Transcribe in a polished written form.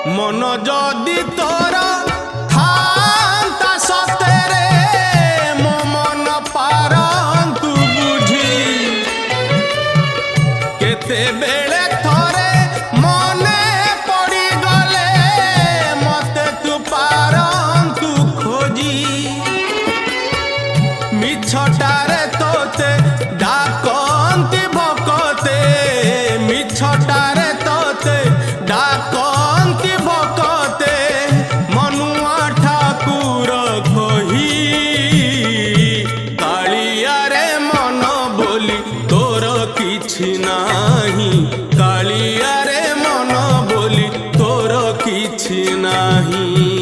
मन जदि तोर थांता सतेरे मो मन पारंतु बुझी केते बेले थरे मने पड़ी गले मते तू पारंतु खोजी मिछटारे तोते डाकंती भकते मिछटारे तोते डाकंती भकते मनुआ ठाकुर कही कालिया रे मन बोली तोर किछि नाही कालिया रे मन बोली तोर किछि नाही।